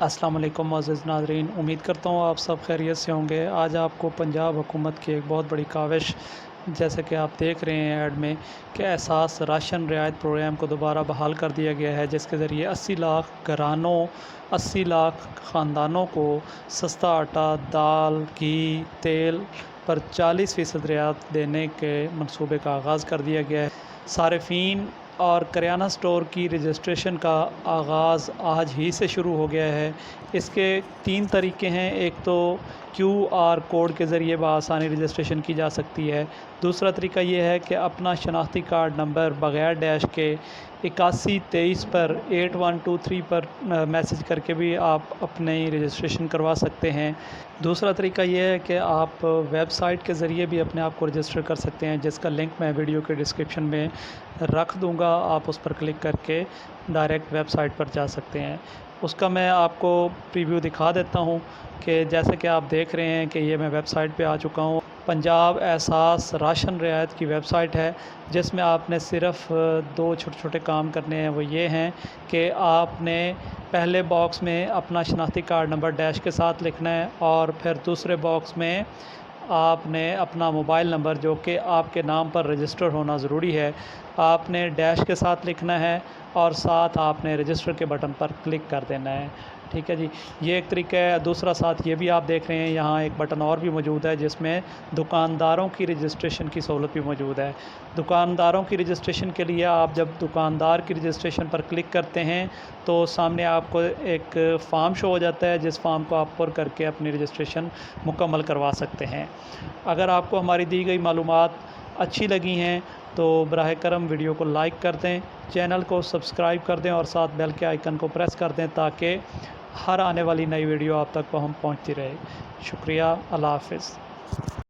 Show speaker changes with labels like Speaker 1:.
Speaker 1: السلام علیکم معزز ناظرین، امید کرتا ہوں آپ سب خیریت سے ہوں گے۔ آج آپ کو پنجاب حکومت کی ایک بہت بڑی کاوش، جیسے کہ آپ دیکھ رہے ہیں ایڈ میں، کہ احساس راشن رعایت پروگرام کو دوبارہ بحال کر دیا گیا ہے، جس کے ذریعے 80 لاکھ گھرانوں 80 لاکھ خاندانوں کو سستا آٹا، دال، گھی، تیل پر 40% رعایت دینے کے منصوبے کا آغاز کر دیا گیا ہے۔ صارفین اور کریانہ سٹور کی رجسٹریشن کا آغاز آج ہی سے شروع ہو گیا ہے۔ اس کے 3 طریقے ہیں۔ ایک تو QR کوڈ کے ذریعے بآسانی رجسٹریشن کی جا سکتی ہے۔ دوسرا طریقہ یہ ہے کہ اپنا شناختی کارڈ نمبر بغیر ڈیش کے 8123 پر 8123 پر میسج کر کے بھی آپ اپنی رجسٹریشن کروا سکتے ہیں۔ دوسرا طریقہ یہ ہے کہ آپ ویب سائٹ کے ذریعے بھی اپنے آپ کو رجسٹر کر سکتے ہیں، جس کا لنک میں ویڈیو کے ڈسکرپشن میں رکھ دوں گا۔ آپ اس پر کلک کر کے ڈائریکٹ ویب سائٹ پر جا سکتے ہیں۔ اس کا میں آپ کو پریویو دکھا دیتا ہوں کہ جیسے کہ آپ دیکھ رہے ہیں کہ یہ میں ویب سائٹ پہ آ چکا ہوں۔ پنجاب احساس راشن رعایت کی ویب سائٹ ہے، جس میں آپ نے صرف 2 چھوٹے چھوٹے کام کرنے ہیں۔ وہ یہ ہیں کہ آپ نے پہلے باکس میں اپنا شناختی کارڈ نمبر ڈیش کے ساتھ لکھنا ہے، اور پھر دوسرے باکس میں آپ نے اپنا موبائل نمبر، جو کہ آپ کے نام پر رجسٹر ہونا ضروری ہے، آپ نے ڈیش کے ساتھ لکھنا ہے، اور ساتھ آپ نے رجسٹر کے بٹن پر کلک کر دینا ہے۔ ٹھیک ہے جی، یہ ایک طریقہ ہے۔ دوسرا ساتھ یہ بھی آپ دیکھ رہے ہیں، یہاں ایک بٹن اور بھی موجود ہے، جس میں دکانداروں کی رجسٹریشن کی سہولت بھی موجود ہے۔ دکانداروں کی رجسٹریشن کے لیے آپ جب دکاندار کی رجسٹریشن پر کلک کرتے ہیں تو سامنے آپ کو ایک فارم شو ہو جاتا ہے، جس فارم کو آپ پر کر کے اپنی رجسٹریشن مکمل کروا سکتے ہیں۔ اگر آپ کو ہماری دی گئی معلومات اچھی لگی ہیں تو براہ کرم ویڈیو کو لائک کر دیں، چینل کو سبسکرائب کر دیں، اور ساتھ بیل کے آئیکن کو پریس کر دیں تاکہ ہر آنے والی نئی ویڈیو آپ تک پہنچتی رہے۔ شکریہ، اللہ حافظ۔